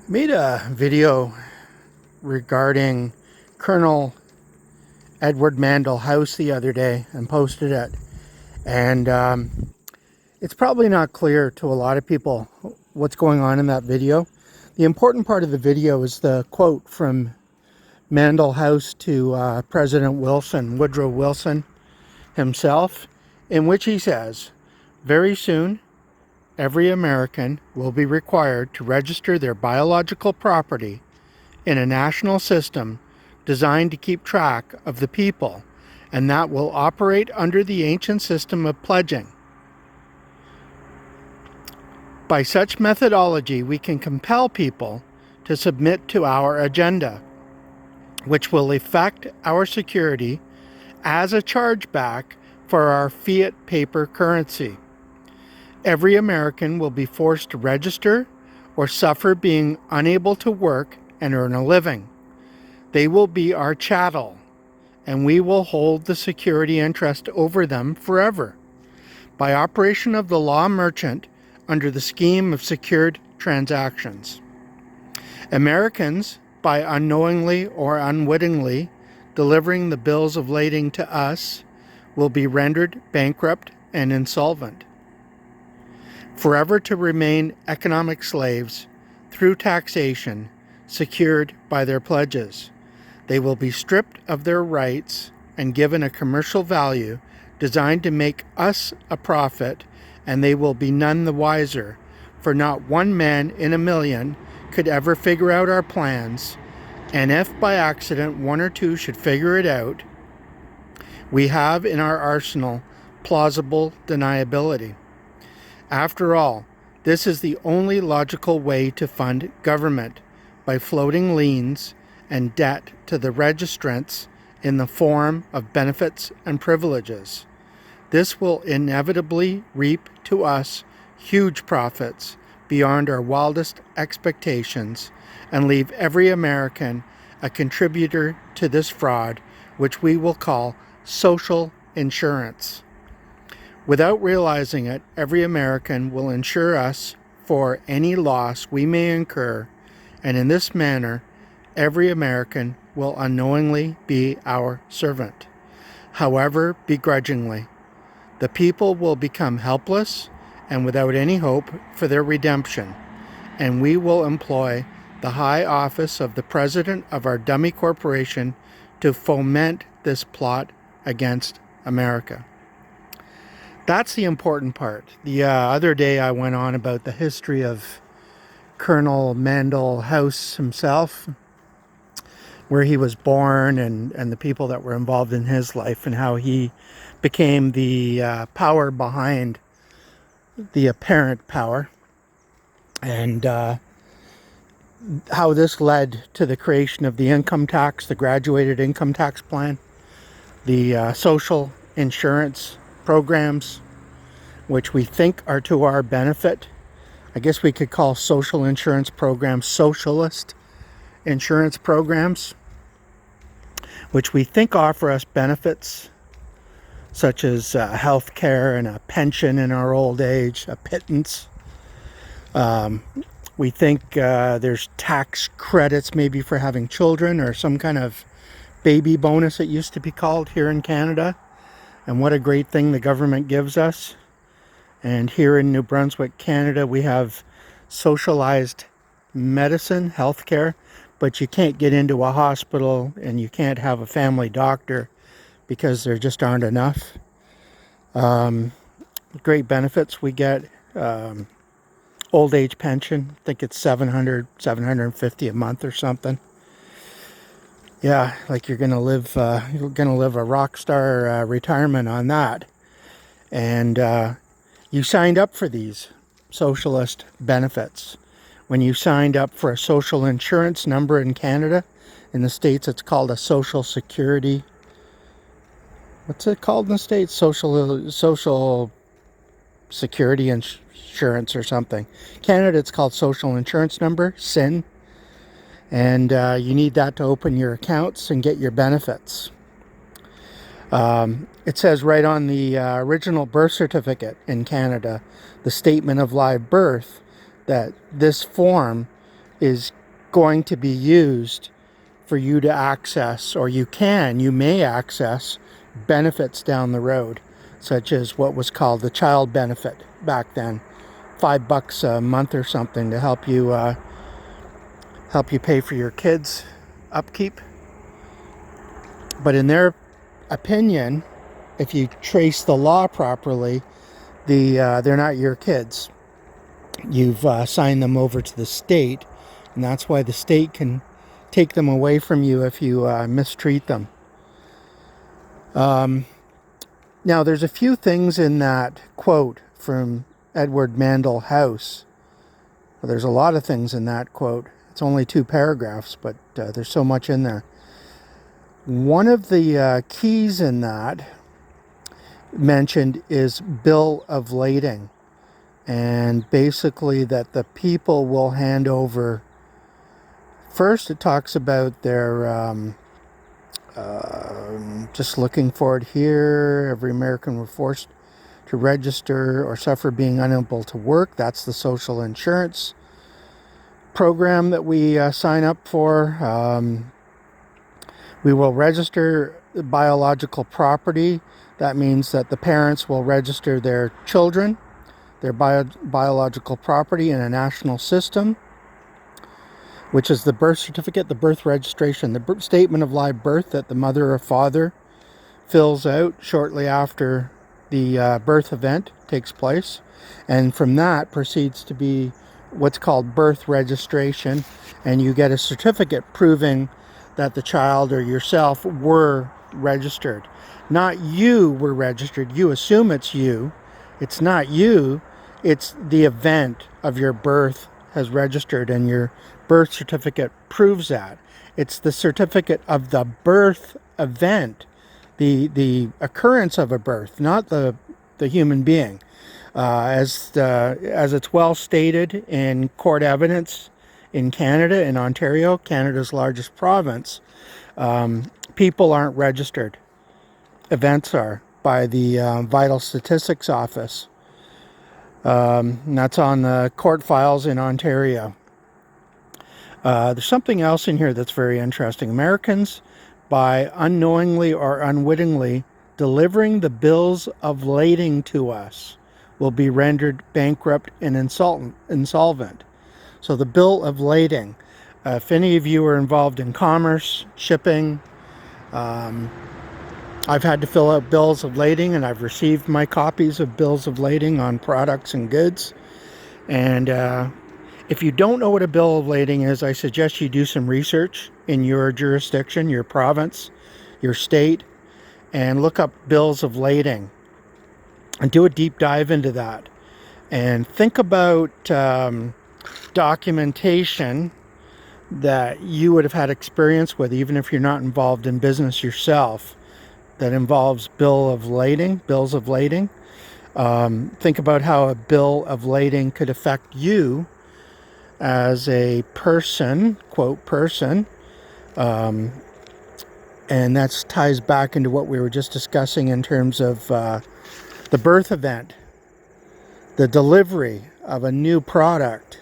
Made a video regarding Colonel Edward Mandell House the other day and posted it. And it's probably not clear to a lot of people what's going on in that video. The important part of the video is the quote from Mandell House to President Wilson, Woodrow Wilson himself, in which he says, "Very soon, every American will be required to register their biological property in a national system designed to keep track of the people, and that will operate under the ancient system of pledging. By such methodology, we can compel people to submit to our agenda, which will effect our security as a chargeback for our fiat paper currency. Every American will be forced to register or suffer being unable to work and earn a living. They will be our chattel, and we will hold the security interest over them forever. By operation of the law merchant under the scheme of secured transactions. Americans, by unknowingly or unwittingly delivering the bills of lading to us, will be rendered bankrupt and insolvent, forever to remain economic slaves through taxation secured by their pledges. They will be stripped of their rights and given a commercial value designed to make us a profit, and they will be none the wiser, for not one man in a million could ever figure out our plans, and if by accident one or two should figure it out, we have in our arsenal plausible deniability. After all, this is the only logical way to fund government, by floating liens and debt to the registrants in the form of benefits and privileges. This will inevitably reap to us huge profits beyond our wildest expectations and leave every American a contributor to this fraud, which we will call social insurance. Without realizing it, every American will insure us for any loss we may incur, and in this manner, every American will unknowingly be our servant, however begrudgingly. The people will become helpless and without any hope for their redemption, and we will employ the high office of the president of our dummy corporation to foment this plot against America." That's the important part. The other day I went on about the history of Colonel Mandell House himself, where he was born and the people that were involved in his life, and how he became the power behind the apparent power, and how this led to the creation of the income tax, the graduated income tax plan, the social insurance programs, which we think are to our benefit. I guess we could call social insurance programs socialist insurance programs, which we think offer us benefits such as health care and a pension in our old age, a pittance. We think there's tax credits maybe for having children, or some kind of baby bonus, it used to be called here in Canada. And what a great thing the government gives us. And here in New Brunswick, Canada, we have socialized medicine, healthcare, but you can't get into a hospital and you can't have a family doctor because there just aren't enough. Great benefits we get. Old age pension, I think it's $750 a month or something. Yeah, like you're gonna live a rock star retirement on that. And you signed up for these socialist benefits when you signed up for a social insurance number in Canada. In the States, it's called a social security. What's it called in the States? Social security insurance or something. Canada, it's called social insurance number, SIN. And you need that to open your accounts and get your benefits. It says right on the original birth certificate in Canada, the statement of live birth, that this form is going to be used for you to access, or you may access benefits down the road, such as what was called the child benefit back then, $5 a month or something to help you pay for your kids' upkeep. But in their opinion, if you trace the law properly, they're not your kids. You've signed them over to the state, and that's why the state can take them away from you if you mistreat them. Now, there's a few things in that quote from Edward Mandell House. Well, there's a lot of things in that quote. It's only 2 paragraphs, but there's so much in there. One of the keys in that mentioned is bill of lading. And basically that the people will hand over. First, it talks about their, just looking for it here, every American were forced to register or suffer being unable to work. That's the social insurance program that we sign up for. We will register biological property. That means that the parents will register their children, their biological property, in a national system, which is the birth certificate, the birth registration, the statement of live birth that the mother or father fills out shortly after the birth event takes place. And from that proceeds to be what's called birth registration, and you get a certificate proving that the child or yourself were registered. Not you were registered. You assume it's you. It's not you. It's the event of your birth has registered, and your birth certificate proves that. It's the certificate of the birth event, the occurrence of a birth, not the human being. As it's well stated in court evidence in Canada, in Ontario, Canada's largest province, people aren't registered. Events are by the Vital Statistics Office. And that's on the court files in Ontario. There's something else in here that's very interesting. Americans, by unknowingly or unwittingly delivering the bills of lading to us, will be rendered bankrupt and insolvent. So the bill of lading, if any of you are involved in commerce, shipping, I've had to fill out bills of lading, and I've received my copies of bills of lading on products and goods. And if you don't know what a bill of lading is, I suggest you do some research in your jurisdiction, your province, your state, and look up bills of lading and do a deep dive into that. And think about documentation that you would have had experience with, even if you're not involved in business yourself, that involves bills of lading. Think about how a bill of lading could affect you as a person, quote, person. And that ties back into what we were just discussing in terms of the birth event, the delivery of a new product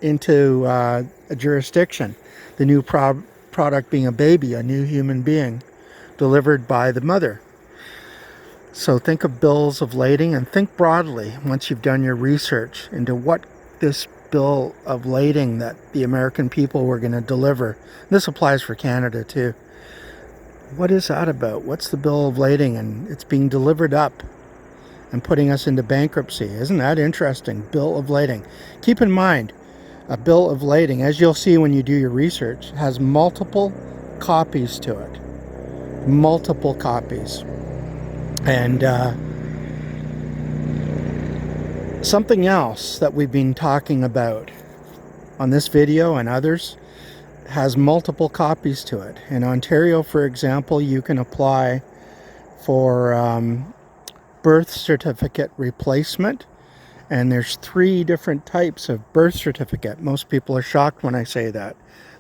into a jurisdiction, the new product being a baby, a new human being delivered by the mother. So think of bills of lading, and think broadly once you've done your research into what this bill of lading that the American people were going to deliver. This applies for Canada too. What is that about? What's the bill of lading? And it's being delivered up and putting us into bankruptcy. Isn't that interesting? Bill of lading. Keep in mind, a bill of lading, as you'll see when you do your research, has multiple copies to it. Multiple copies. And something else that we've been talking about on this video and others has multiple copies to it. In Ontario, for example, you can apply for birth certificate replacement, and there's 3 different types of birth certificate. Most people are shocked when I say that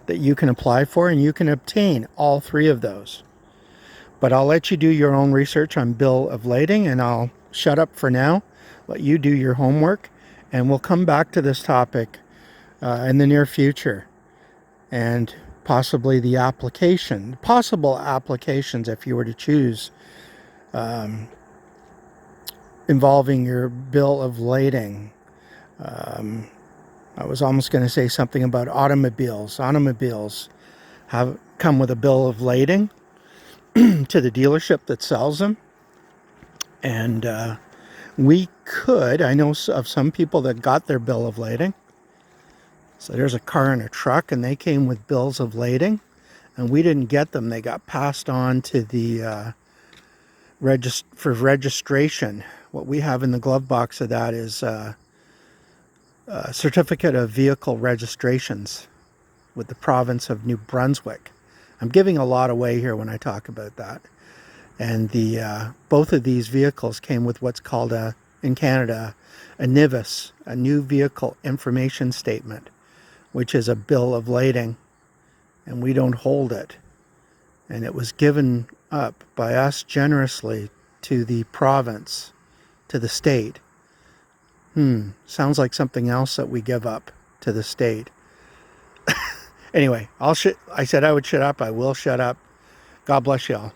you can apply for, and you can obtain all 3 of those. But I'll let you do your own research on bill of lading, and I'll shut up for now, let you do your homework, and we'll come back to this topic in the near future, and possibly possible applications if you were to choose, involving your bill of lading. I was almost going to say something about automobiles. Automobiles have come with a bill of lading to the dealership that sells them, and I know of some people that got their bill of lading. So there's a car and a truck, and they came with bills of lading, and we didn't get them. They got passed on to the for registration. What we have in the glove box of that is a certificate of vehicle registrations with the province of New Brunswick. I'm giving a lot away here when I talk about that. And the both of these vehicles came with what's called in Canada a NIVIS, a New Vehicle Information Statement, which is a bill of lading, and we don't hold it. And it was given up by us generously to the province, to the state. Sounds like something else that we give up to the state. Anyway, I said I would shut up. I will shut up. God bless y'all.